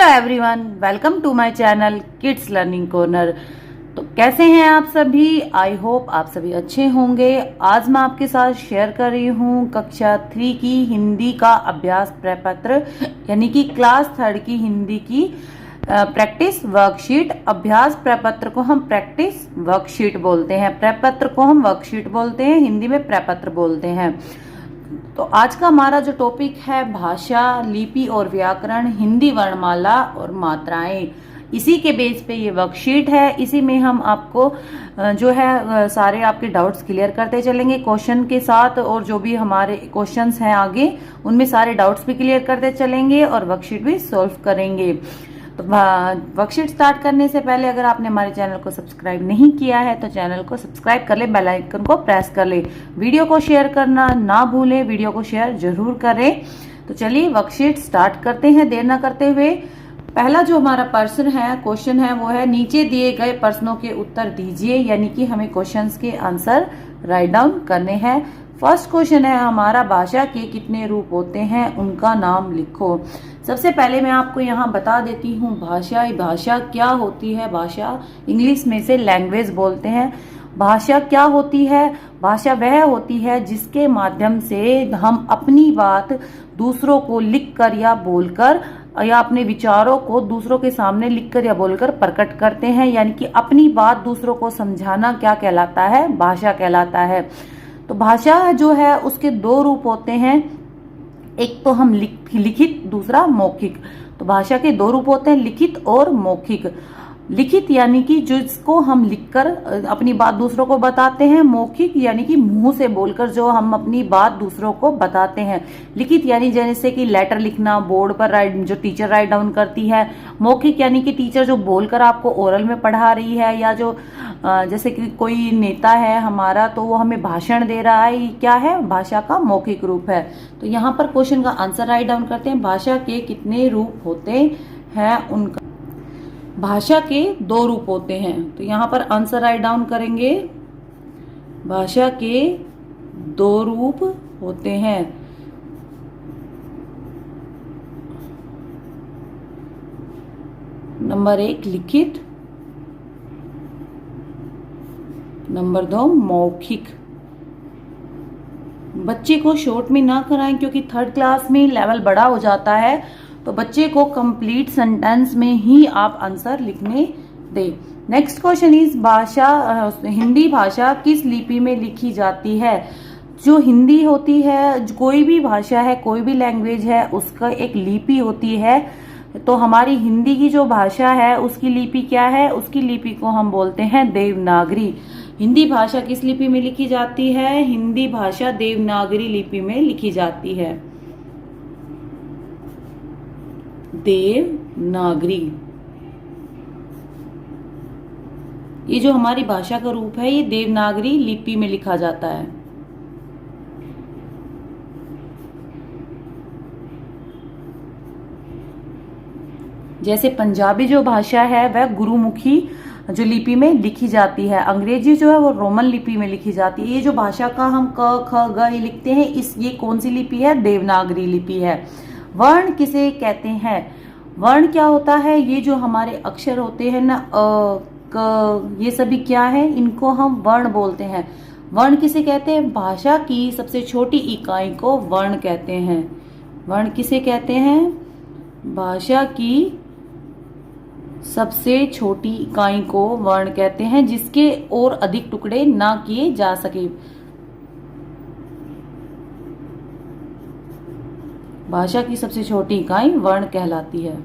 Hello everyone, welcome to my channel kids learning corner. तो कैसे हैं आप सभी? आई होप आप सभी अच्छे होंगे। आज मैं आपके साथ शेयर कर रही हूँ कक्षा 3 की हिंदी का अभ्यास प्रपत्र यानी कि क्लास 3 की हिंदी की प्रैक्टिस वर्कशीट। अभ्यास प्रपत्र को हम प्रैक्टिस वर्कशीट बोलते हैं, प्रपत्र को हम वर्कशीट बोलते हैं, हिंदी में प्रपत्र बोलते हैं। तो आज का हमारा जो टॉपिक है भाषा, लिपि और व्याकरण, हिंदी वर्णमाला और मात्राएं, इसी के बेस पे ये वर्कशीट है। इसी में हम आपको जो है सारे आपके डाउट्स क्लियर करते चलेंगे क्वेश्चन के साथ, और जो भी हमारे क्वेश्चंस हैं आगे उनमें सारे डाउट्स भी क्लियर करते चलेंगे और वर्कशीट भी सॉल्व करेंगे। तो वर्कशीट स्टार्ट करने से पहले अगर आपने हमारे चैनल को सब्सक्राइब नहीं किया है तो चैनल को सब्सक्राइब कर ले, बेल आइकन को प्रेस कर ले, वीडियो को शेयर करना ना भूलें, वीडियो को शेयर जरूर करें। तो चलिए वर्कशीट स्टार्ट करते हैं देर ना करते हुए। पहला जो हमारा क्वेश्चन है वो है नीचे दिए गए प्रश्नों के उत्तर दीजिए, यानी कि हमें क्वेश्चंस के आंसर राइट डाउन करने हैं। फर्स्ट क्वेश्चन है हमारा, भाषा के कितने रूप होते हैं, उनका नाम लिखो। सबसे पहले मैं आपको यहाँ बता देती हूँ भाषा क्या होती है। भाषा इंग्लिश में से लैंग्वेज बोलते हैं। भाषा क्या होती है? भाषा वह होती है जिसके माध्यम से हम अपनी बात दूसरों को लिखकर या बोलकर या अपने विचारों को दूसरों के सामने लिखकर या बोलकर प्रकट करते हैं, यानी कि अपनी बात दूसरों को समझाना क्या कहलाता है? भाषा कहलाता है। तो भाषा जो है उसके दो रूप होते हैं, एक तो हम लिखित, दूसरा मौखिक। तो भाषा के दो रूप होते हैं, लिखित और मौखिक। लिखित यानी कि जिसको हम लिखकर अपनी बात दूसरों को बताते हैं, मौखिक यानी कि मुंह से बोलकर जो हम अपनी बात दूसरों को बताते हैं। लिखित यानी जैसे कि लेटर लिखना, बोर्ड पर जो टीचर राइट डाउन करती है। मौखिक यानी कि टीचर जो बोलकर आपको ओरल में पढ़ा रही है, या जो जैसे कि कोई नेता है हमारा तो वो हमें भाषण दे रहा है, ये क्या है? भाषा का मौखिक रूप है। तो यहाँ पर क्वेश्चन का आंसर राइट डाउन करते हैं, भाषा के कितने रूप होते हैं उनका। भाषा के दो रूप होते हैं, तो यहाँ पर आंसर राइट डाउन करेंगे, भाषा के दो रूप होते हैं। नंबर 1 लिखित, नंबर 2 मौखिक। बच्चे को शॉर्ट में ना कराएं, क्योंकि 3rd क्लास में लेवल बड़ा हो जाता है, तो बच्चे को कंप्लीट सेंटेंस में ही आप आंसर लिखने दें। नेक्स्ट क्वेश्चन इज हिंदी भाषा किस लिपि में लिखी जाती है? जो हिंदी होती है, कोई भी भाषा है, कोई भी लैंग्वेज है, उसका एक लिपि होती है। तो हमारी हिंदी की जो भाषा है उसकी लिपि क्या है? उसकी लिपि को हम बोलते हैं देवनागरी। हिंदी भाषा किस लिपि में लिखी जाती है? हिंदी भाषा देवनागरी लिपि में लिखी जाती है, देवनागरी। ये जो हमारी भाषा का रूप है ये देवनागरी लिपि में लिखा जाता है। जैसे पंजाबी जो भाषा है वह गुरुमुखी जो लिपि में लिखी जाती है। अंग्रेजी जो है वो रोमन लिपि में लिखी जाती है। ये जो भाषा का हम क ख ग ये लिखते हैं, ये कौन सी लिपि है? देवनागरी लिपि है। वर्ण किसे कहते हैं? वर्ण क्या होता है? ये जो हमारे अक्षर होते हैं ना, अ क, ये सभी क्या है? इनको हम वर्ण बोलते हैं। वर्ण किसे कहते हैं? भाषा की सबसे छोटी इकाई को वर्ण कहते हैं। वर्ण किसे कहते हैं? भाषा की सबसे छोटी इकाई को वर्ण कहते हैं, जिसके और अधिक टुकड़े ना किए जा सके। भाषा की सबसे छोटी इकाई वर्ण कहलाती है।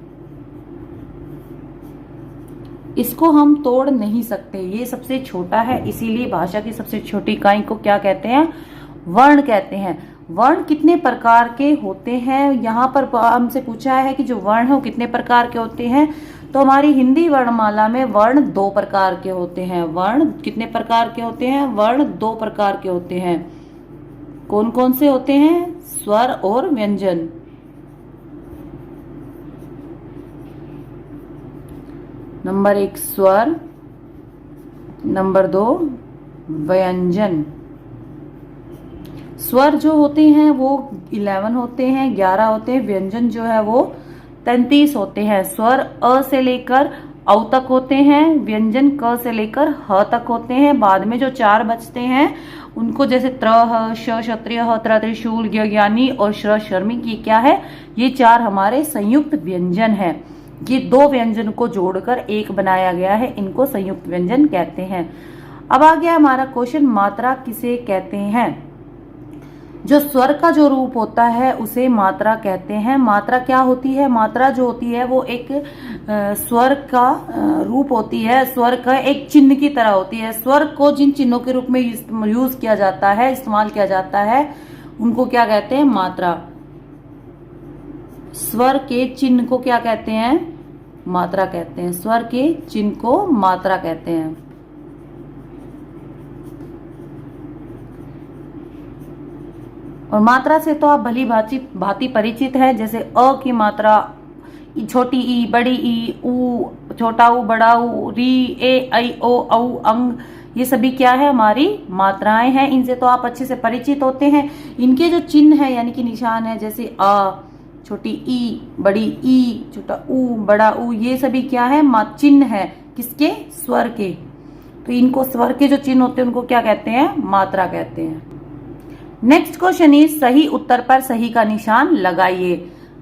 इसको हम तोड़ नहीं सकते, ये सबसे छोटा है, इसीलिए भाषा की सबसे छोटी इकाई को क्या कहते हैं? वर्ण कहते हैं। वर्ण कितने प्रकार के होते हैं? यहाँ पर हमसे पूछा है कि जो वर्ण है वो कितने प्रकार के होते हैं। तो हमारी हिंदी वर्णमाला में वर्ण 2 प्रकार के होते हैं। वर्ण कितने प्रकार के होते हैं? वर्ण 2 प्रकार के होते हैं। कौन कौन से होते हैं? स्वर और व्यंजन। नंबर 1 स्वर, नंबर 2 व्यंजन। स्वर जो होते हैं वो 11 होते हैं, 11 होते हैं। व्यंजन जो है वो 33 होते हैं। स्वर अ से लेकर औ तक होते हैं, व्यंजन क से लेकर ह तक होते हैं। बाद में जो 4 बचते हैं उनको जैसे त्र, श, क्षत्रिय, त्र, त्रिशूल, ज्ञानी और श्र, शर्मिक, ये क्या है? ये 4 हमारे संयुक्त व्यंजन है। ये 2 व्यंजन को जोड़कर एक बनाया गया है, इनको संयुक्त व्यंजन कहते हैं। अब आ गया हमारा क्वेश्चन, मात्रा किसे कहते हैं? जो स्वर का जो रूप होता है उसे मात्रा कहते हैं। मात्रा क्या होती है? मात्रा जो होती है वो एक स्वर का रूप होती है, स्वर का एक चिन्ह की तरह होती है। स्वर को जिन चिन्हों के रूप में यूज किया जाता है, इस्तेमाल किया जाता है, उनको क्या कहते हैं? मात्रा। स्वर के चिन्ह को क्या कहते हैं? मात्रा कहते हैं। स्वर के चिन्ह को मात्रा कहते हैं। और मात्रा से तो आप भली भांति परिचित है। जैसे अ की मात्रा, छोटी ई, बड़ी ई, ऊ, छोटा ऊ, बड़ा ऊ, री, ए, ऐ, ओ, औ, अंग, ये सभी क्या है? हमारी मात्राएं हैं। इनसे तो आप अच्छे से परिचित होते हैं। इनके जो चिन्ह है यानी कि निशान है, जैसे अ, छोटी ई, बड़ी ई, छोटा ऊ, बड़ा ऊ, ये सभी क्या है? चिन्ह है। किसके? स्वर के। तो इनको स्वर के जो चिन्ह होते हैं उनको क्या कहते हैं? मात्रा कहते हैं। नेक्स्ट क्वेश्चन इज, सही उत्तर पर सही का निशान लगाइए।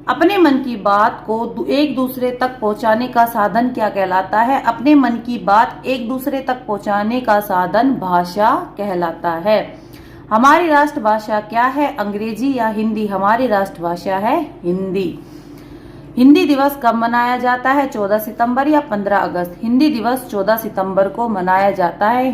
अपने मन की बात को एक दूसरे तक पहुंचाने का साधन क्या कहलाता है? अपने मन की बात एक दूसरे तक पहुंचाने का साधन भाषा कहलाता है। हमारी राष्ट्रभाषा क्या है? अंग्रेजी या हिंदी? हमारी राष्ट्रभाषा है हिंदी। हिंदी दिवस कब मनाया जाता है? 14 सितंबर या 15 अगस्त? हिंदी दिवस 14 सितंबर को मनाया जाता है।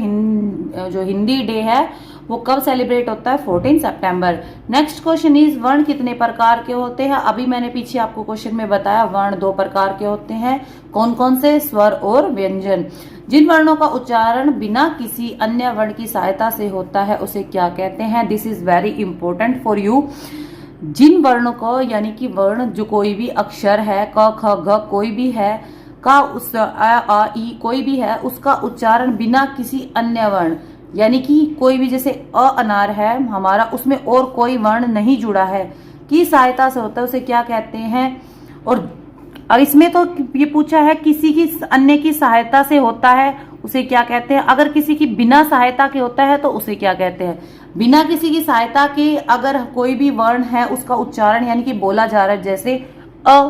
जो हिंदी डे है वो कब सेलिब्रेट होता है? 14 सितंबर। नेक्स्ट क्वेश्चन इज, वर्ण कितने प्रकार के होते हैं? अभी मैंने पीछे आपको क्वेश्चन में बताया वर्ण 2 प्रकार के होते हैं। कौन कौन से? स्वर और व्यंजन। जिन वर्णों का उच्चारण बिना किसी अन्य वर्ण की सहायता से होता है उसे क्या कहते हैं? This is very important for you. जिन वर्णों को, यानी कि वर्ण जो कोई भी अक्षर है, क, ख, घ कोई भी है, का, उस, आ, ई कोई भी है, उसका उच्चारण बिना किसी अन्य वर्ण, यानी कि कोई भी, जैसे अ अनार है हमारा, उसमें और कोई वर्ण नहीं जुड़ा है, की सहायता से होता है, उसे क्या कहते हैं? और इसमें तो ये पूछा है किसी की अन्य की सहायता से होता है उसे क्या कहते हैं? अगर किसी की बिना सहायता के होता है तो उसे क्या कहते हैं? बिना किसी की सहायता के अगर कोई भी वर्ण है उसका उच्चारण यानी कि बोला जा रहा है, जैसे अ,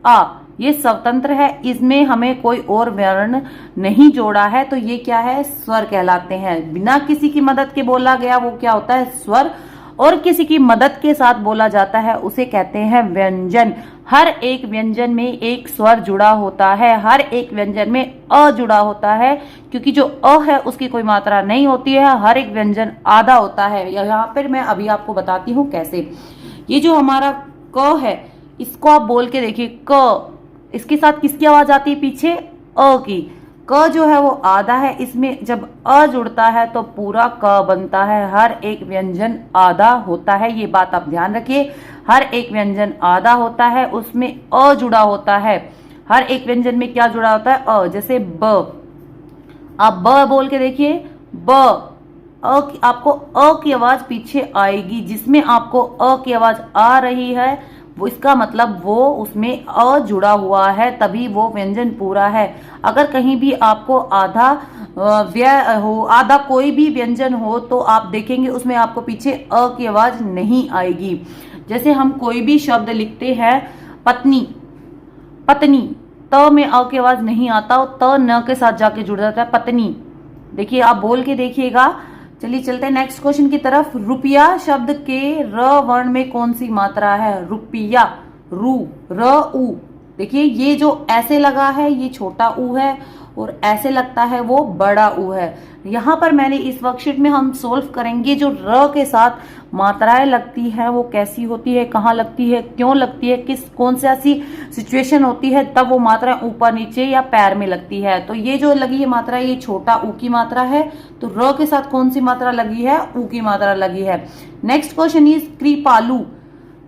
आ, ये स्वतंत्र है, इसमें हमें कोई और वर्ण नहीं जोड़ा है, तो ये क्या है? स्वर कहलाते हैं। बिना किसी की मदद के बोला गया वो क्या होता है? स्वर। और किसी की मदद के साथ बोला जाता है उसे कहते हैं व्यंजन। हर एक व्यंजन में एक स्वर जुड़ा होता है, हर एक व्यंजन में अ जुड़ा होता है, क्योंकि जो अ है उसकी कोई मात्रा नहीं होती है, हर एक व्यंजन आधा होता है। यहाँ पर मैं अभी आपको बताती हूँ कैसे। ये जो हमारा क है, इसको आप बोल के देखिए, क, इसके साथ किसकी आवाज आती है पीछे? अ की। क जो है वो आधा है, इसमें जब अ जुड़ता है तो पूरा क बनता है। हर एक व्यंजन आधा होता है, ये बात आप ध्यान रखिए। हर एक व्यंजन आधा होता है, उसमें अ जुड़ा होता है। हर एक व्यंजन में क्या जुड़ा होता है? अ। जैसे ब, आप ब बोल के देखिए, ब, आपको अ की आवाज पीछे आएगी। जिसमें आपको अ की आवाज आ रही है वो, इसका मतलब वो उसमें अ जुड़ा हुआ है, तभी वो व्यंजन पूरा है। अगर कहीं भी आपको आधा व्यय हो, आधा कोई भी व्यंजन हो, तो आप देखेंगे उसमें आपको पीछे अ की आवाज नहीं आएगी। जैसे हम कोई भी शब्द लिखते हैं, पत्नी, पत्नी, त में अ की आवाज नहीं आता, त न के साथ जाके जुड़ जाता है, पत्नी। देखिए, आप बोल के देखिएगा। चलिए चलते हैं नेक्स्ट क्वेश्चन की तरफ। रुपया शब्द के र वर्ण में कौन सी मात्रा है? रुपया, रू, र, उ। देखिए, ये जो ऐसे लगा है ये छोटा ऊ है, और ऐसे लगता है वो बड़ा ऊ है। यहाँ पर मैंने इस वर्कशीट में हम सोल्व करेंगे जो र के साथ मात्राएं लगती है वो कैसी होती है, कहाँ लगती है, क्यों लगती है, कौन सी ऐसी सिचुएशन होती है तब वो मात्रा ऊपर नीचे या पैर में लगती है। तो ये जो लगी है मात्रा, ये छोटा ऊ की मात्रा है, तो र के साथ कौन सी मात्रा लगी है? ऊ की मात्रा लगी है। नेक्स्ट क्वेश्चन इज, कृपालु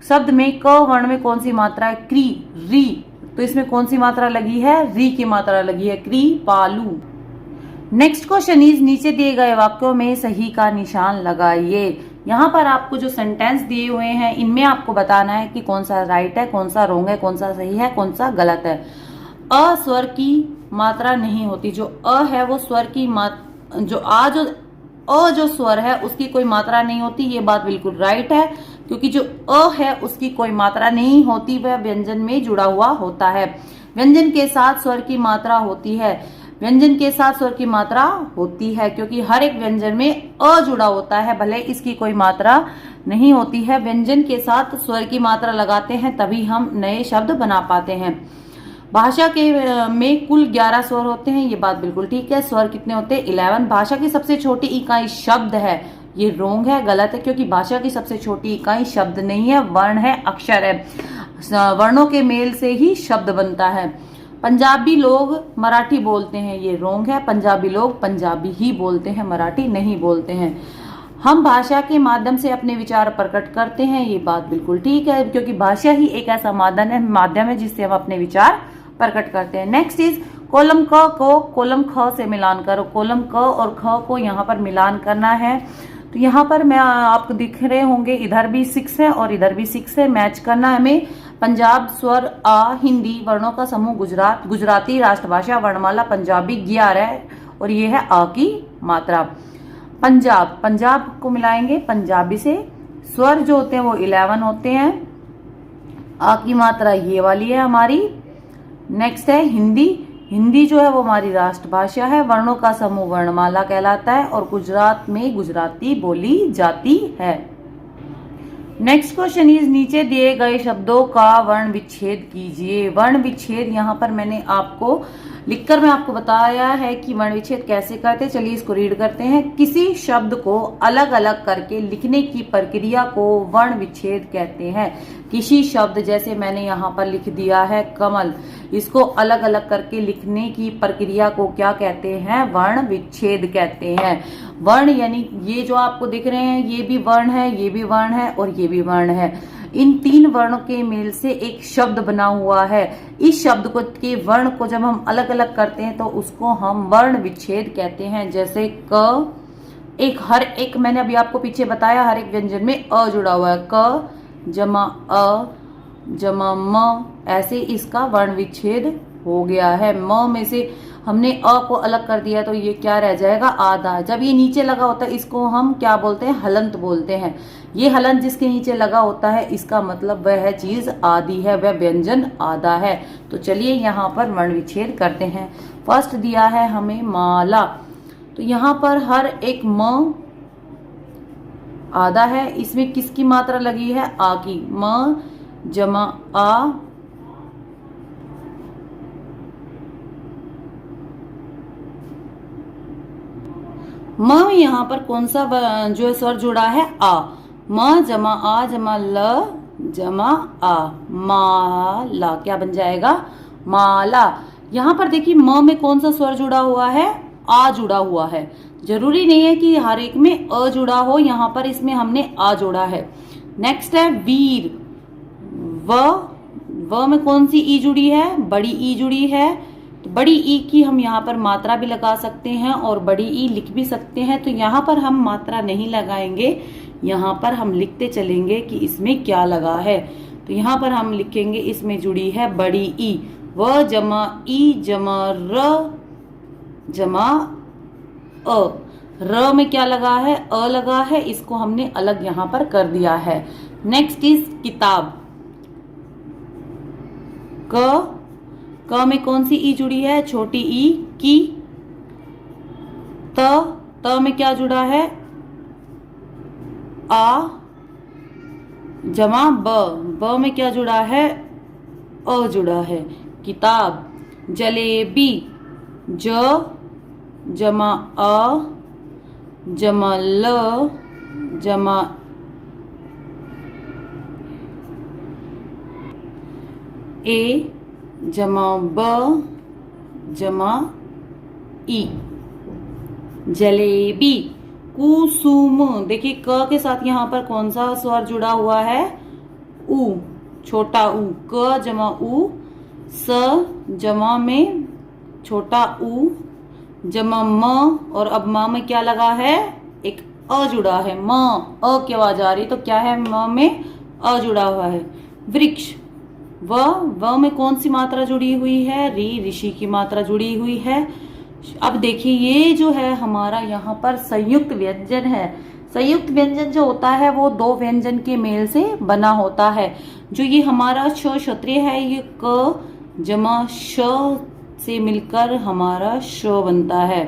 शब्द में क वर्ण में कौन सी मात्रा है? क्री, री, तो इसमें कौन सी मात्रा लगी है? री की मात्रा लगी है, कृपालु। नेक्स्ट क्वेश्चन इज, नीचे दिए गए वाक्यों में सही का निशान लगाइए। यहाँ पर आपको जो सेंटेंस दिए हुए हैं इनमें आपको बताना है कि कौन सा राइट है, कौन सा रॉन्ग है, कौन सा सही है, कौन सा गलत है। अ स्वर की मात्रा नहीं होती। जो अ है वो स्वर की जो अ जो स्वर है उसकी कोई मात्रा नहीं होती। ये बात बिल्कुल राइट है, क्योंकि जो अ है उसकी कोई मात्रा नहीं होती, वह व्यंजन में जुड़ा हुआ होता है। व्यंजन के साथ स्वर की मात्रा होती है। व्यंजन के साथ स्वर की मात्रा होती है, क्योंकि हर एक व्यंजन में अ जुड़ा होता है, भले इसकी कोई मात्रा नहीं होती है। व्यंजन के साथ स्वर की मात्रा लगाते हैं तभी हम नए शब्द बना पाते हैं। भाषा के में कुल 11 स्वर होते हैं। ये बात बिल्कुल ठीक है। स्वर कितने होते हैं? 11। भाषा की सबसे छोटी इकाई शब्द है। ये रोंग है, गलत है, क्योंकि भाषा की सबसे छोटी इकाई शब्द नहीं है, वर्ण है, अक्षर है। वर्णों के मेल से ही शब्द बनता है। पंजाबी लोग मराठी बोलते हैं। ये रोंग है। पंजाबी लोग पंजाबी ही बोलते हैं, मराठी नहीं बोलते हैं। हम भाषा के माध्यम से अपने विचार प्रकट करते हैं। ये बात बिल्कुल ठीक है, क्योंकि भाषा ही एक ऐसा माध्यम है जिससे हम अपने विचार प्रकट करते हैं। नेक्स्ट इज कॉलम क को कॉलम ख से मिलान करो। कॉलम क और ख को यहाँ पर मिलान करना है। तो यहाँ पर मैं आपको दिख रहे होंगे, इधर भी 6 है और इधर भी 6 है। मैच करना है हमें। पंजाब स्वर आ, हिंदी वर्णों का समूह, गुजरात गुजराती राष्ट्रभाषा वर्णमाला पंजाबी 11 है और ये है आ की मात्रा। पंजाब को मिलाएंगे पंजाबी से। स्वर जो होते हैं वो 11 होते हैं। आ की मात्रा ये वाली है हमारी। नेक्स्ट है हिंदी जो है वो हमारी राष्ट्रभाषा है। वर्णों का समूह वर्णमाला कहलाता है और गुजरात में गुजराती बोली जाती है। नेक्स्ट क्वेश्चन इज नीचे दिए गए शब्दों का वर्ण विच्छेद कीजिए। वर्ण विच्छेद यहाँ पर मैंने आपको लिखकर मैं आपको बताया है कि वर्ण विच्छेद कैसे करते हैं। चलिए इसको रीड करते हैं। किसी शब्द को अलग अलग करके लिखने की प्रक्रिया को वर्ण विच्छेद कहते हैं। किसी शब्द, जैसे मैंने यहाँ पर लिख दिया है कमल, इसको अलग अलग करके लिखने की प्रक्रिया को क्या कहते हैं? वर्ण विच्छेद कहते हैं। वर्ण यानी ये जो आपको दिख रहे हैं ये भी वर्ण है, ये भी वर्ण है और ये भी वर्ण है। इन 3 वर्णों के मेल से एक शब्द बना हुआ है। इस शब्द को के वर्ण को जब हम अलग अलग करते हैं तो उसको हम वर्ण विच्छेद कहते हैं। जैसे क, हर एक मैंने अभी आपको पीछे बताया, हर एक व्यंजन में अ जुड़ा हुआ है। क जमा अ जमा म, ऐसे इसका वर्ण विच्छेद हो गया है। म में से हमने अ को अलग कर दिया तो ये क्या रह जाएगा? आधा। जब ये नीचे लगा होता है इसको हम क्या बोलते हैं? हलंत बोलते हैं। ये हलंत जिसके नीचे लगा होता है इसका मतलब वह चीज आधी है, वह व्यंजन आधा है। तो चलिए यहाँ पर वर्ण विच्छेद करते हैं। फर्स्ट दिया है हमें माला, तो यहाँ पर हर एक म आधा है। इसमें किसकी मात्रा लगी है? आ की। म जमा आ, म में यहाँ पर कौन सा जो स्वर जुड़ा है? आ। म जमा आ जमा ल जमा आ, माला। क्या बन जाएगा? माला। यहाँ पर देखिए म में कौन सा स्वर जुड़ा हुआ है? आ जुड़ा हुआ है। जरूरी नहीं है कि हर एक में अ जुड़ा हो, यहाँ पर इसमें हमने आ जोड़ा है। नेक्स्ट है वीर। व में कौन सी ई जुड़ी है? बड़ी ई जुड़ी है। तो बड़ी ई की हम यहाँ पर मात्रा भी लगा सकते हैं और बड़ी ई लिख भी सकते हैं। तो यहाँ पर हम मात्रा नहीं लगाएंगे, यहाँ पर हम लिखते चलेंगे कि इसमें क्या लगा है। तो यहाँ पर हम लिखेंगे इसमें जुड़ी है बड़ी ई। व जमा ई जमा र जमा अ। र में क्या लगा है? अ लगा है, इसको हमने अलग यहाँ पर कर दिया है। नेक्स्ट इज किताब। क में कौन सी ई जुड़ी है? छोटी ई की। त में क्या जुड़ा है? आ जमा ब में क्या जुड़ा है? अ जुड़ा है। किताब। जलेबी। ज जमा अ जमा ल जमा ए जमा ब जमा ई, जलेबी। कुसुम। देखिए क के साथ यहाँ पर कौन सा स्वर जुड़ा हुआ है? उ, छोटा उ। क जमा उ, स जमा में छोटा उ जमा म, और अब म में क्या लगा है? एक अ जुड़ा है, म अ की आवाज आ रही तो क्या है, म में अ जुड़ा हुआ है। वृक्ष, व में कौन सी मात्रा जुड़ी हुई है, री, ऋषि की मात्रा जुड़ी हुई है। अब देखिए ये जो है हमारा यहाँ पर संयुक्त व्यंजन है। संयुक्त व्यंजन जो होता है वो दो व्यंजन के मेल से बना होता है। जो ये हमारा श क्षत्रिय है, ये क जमा श से मिलकर हमारा श बनता है।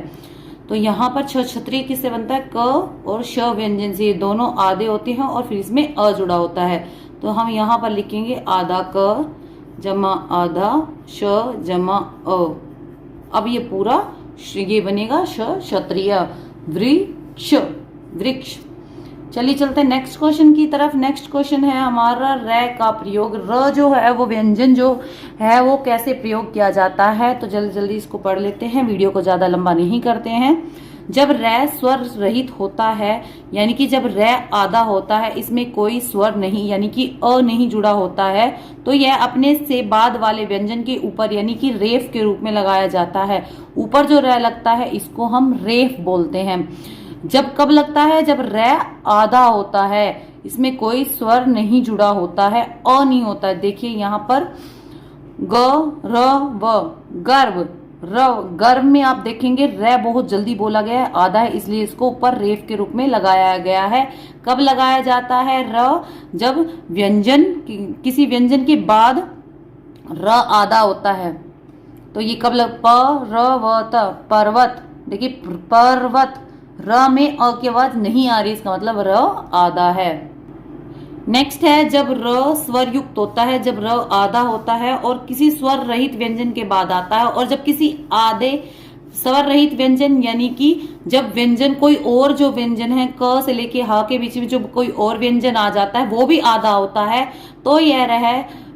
तो यहाँ पर छ क्षत्रिय किससे बनता है, क और श व्यंजन से, ये दोनों आधे होते हैं और फिर इसमें अ जुड़ा होता है। तो हम यहाँ पर लिखेंगे आधा क जमा आधा श जमा अ। अब ये पूरा ये बनेगा श क्षत्रिय। वृक्ष, वृक्ष। चलिए चलते हैं नेक्स्ट क्वेश्चन की तरफ। नेक्स्ट क्वेश्चन है हमारा रै का प्रयोग। र जो है वो व्यंजन जो है वो कैसे प्रयोग किया जाता है, तो जल्दी जल्दी इसको पढ़ लेते हैं, वीडियो को ज्यादा लंबा नहीं करते हैं। जब रै स्वर रहित होता है, यानी कि जब रै आधा होता है, इसमें कोई स्वर नहीं यानी कि अ नहीं जुड़ा होता है, तो यह अपने से बाद वाले व्यंजन के ऊपर यानी कि रेफ के रूप में लगाया जाता है। ऊपर जो रै लगता है इसको हम रेफ बोलते हैं। जब कब लगता है, जब रै आधा होता है, इसमें कोई स्वर नहीं जुड़ा होता है, अ नहीं होता है। देखिए यहाँ पर ग र व, गर्व, गर्भ में आप देखेंगे रै बहुत जल्दी बोला गया है, आधा है, इसलिए इसको ऊपर रेफ के रूप में लगाया गया है। कब लगाया जाता है र, जब व्यंजन किसी व्यंजन के बाद र आधा होता है। तो ये कब प र व त, पर्वत। देखिए पर्वत, र में अ की आवाज नहीं आ रही, इसका मतलब र आधा है। नेक्स्ट है जब र स्वर युक्त होता है, जब र आधा होता है और किसी स्वर रहित व्यंजन के बाद आता है, और जब किसी आधे स्वर रहित व्यंजन यानी कि जब व्यंजन कोई और जो व्यंजन है क से लेके ह के बीच में जो कोई और व्यंजन आ जाता है वो भी आधा होता है,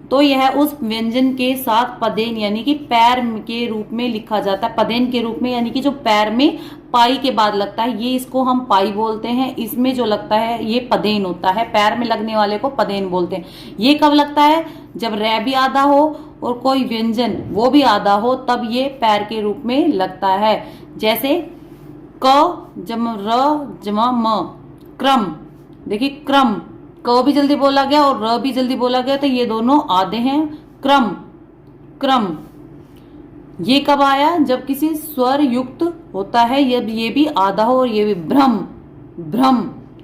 तो यह उस व्यंजन के साथ पदेन यानी कि पैर के रूप में लिखा जाता है। पदेन के रूप में यानी कि जो पैर में पाई के बाद लगता है, ये इसको हम पाई बोलते हैं। इसमें जो लगता है ये पदेन होता है, पैर में लगने वाले को पदेन बोलते हैं। ये कब लगता है, जब रै भी आधा हो और कोई व्यंजन वो भी आधा हो, तब ये पैर के रूप में लगता है। जैसे क जम र जमा म, क्रम। देखिए क्रम, क भी जल्दी बोला गया और र भी जल्दी बोला गया, तो ये दोनों आधे हैं। क्रम, क्रम। ये कब आया, जब किसी स्वर युक्त होता है, ये भी आधा हो और ये भी। भ्रम, भ्रम।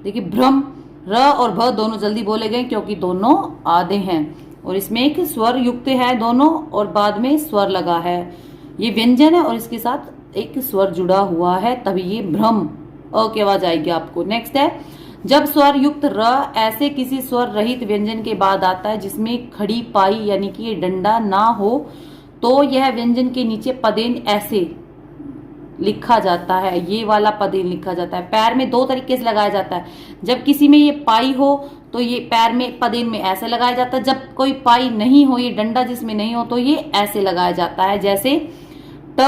देखिए भ्रम, र और भ दोनों जल्दी बोले गए क्योंकि दोनों आधे हैं और इसमें एक स्वर युक्त है दोनों और बाद में स्वर लगा है। ये व्यंजन है और इसके साथ एक स्वर जुड़ा हुआ है, तभी ये भ्रम, अ की आवाज आएगी आपको। नेक्स्ट है जब स्वर युक्त र ऐसे किसी स्वर रहित व्यंजन के बाद आता है जिसमें खड़ी पाई यानी कि ये डंडा ना हो, तो यह व्यंजन के नीचे पदेन ऐसे लिखा जाता है। ये वाला पदेन लिखा जाता है। पैर में दो तरीके से लगाया जाता है। जब किसी में ये पाई हो तो ये पैर में पदेन में ऐसे लगाया जाता है। जब कोई पाई नहीं हो, ये डंडा जिसमें नहीं हो, तो ये ऐसे लगाया जाता है। जैसे ट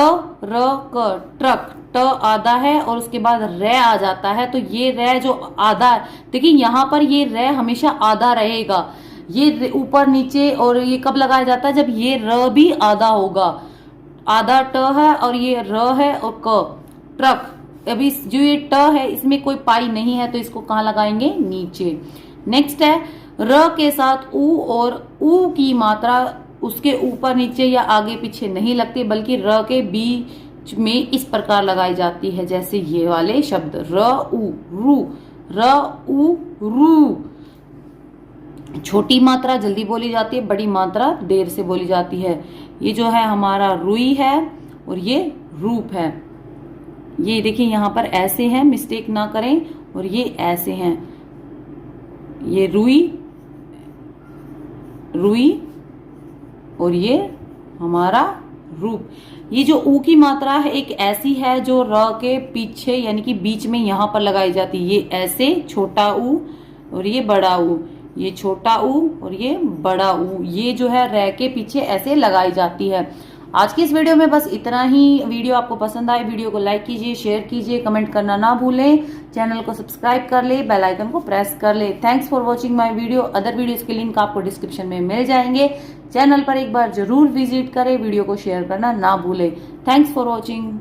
र क, ट्रक। ट आधा है और उसके बाद रै आ जाता है, तो ये रै जो आधा, देखिए यहाँ पर ये रै हमेशा आधा रहेगा। ये ऊपर नीचे, और ये कब लगाया जाता है, जब ये र भी आधा होगा। आधा ट है और ये र है और क, ट्रक। अभी जो ये ट है इसमें कोई पाई नहीं है, तो इसको कहाँ लगाएंगे, नीचे। नेक्स्ट है र के साथ ऊ, और ऊ की मात्रा उसके ऊपर नीचे या आगे पीछे नहीं लगती, बल्कि र के बीच में इस प्रकार लगाई जाती है। जैसे ये वाले शब्द र ऊ, रू, र ऊ रू। छोटी मात्रा जल्दी बोली जाती है, बड़ी मात्रा देर से बोली जाती है। ये जो है हमारा रुई है और ये रूप है। ये देखिए यहाँ पर ऐसे हैं, मिस्टेक ना करें, और ये ऐसे हैं। ये रुई, रुई, और ये हमारा रूप। ये जो ऊ की मात्रा है एक ऐसी है जो र के पीछे यानी कि बीच में यहाँ पर लगाई जाती है। ये ऐसे छोटा ऊ और ये बड़ा ऊ, ये छोटा ऊ और ये बड़ा ऊ, ये जो है रै के पीछे ऐसे लगाई जाती है। आज की इस वीडियो में बस इतना ही। वीडियो आपको पसंद आए, वीडियो को लाइक कीजिए, शेयर कीजिए, कमेंट करना ना भूलें, चैनल को सब्सक्राइब कर ले, बेल आइकन को प्रेस कर ले। Thanks for watching my video. Other videos के लिंक आपको डिस्क्रिप्शन में मिल जाएंगे। चैनल पर एक बार जरूर विजिट करें, वीडियो को शेयर करना ना भूलें। Thanks for watching.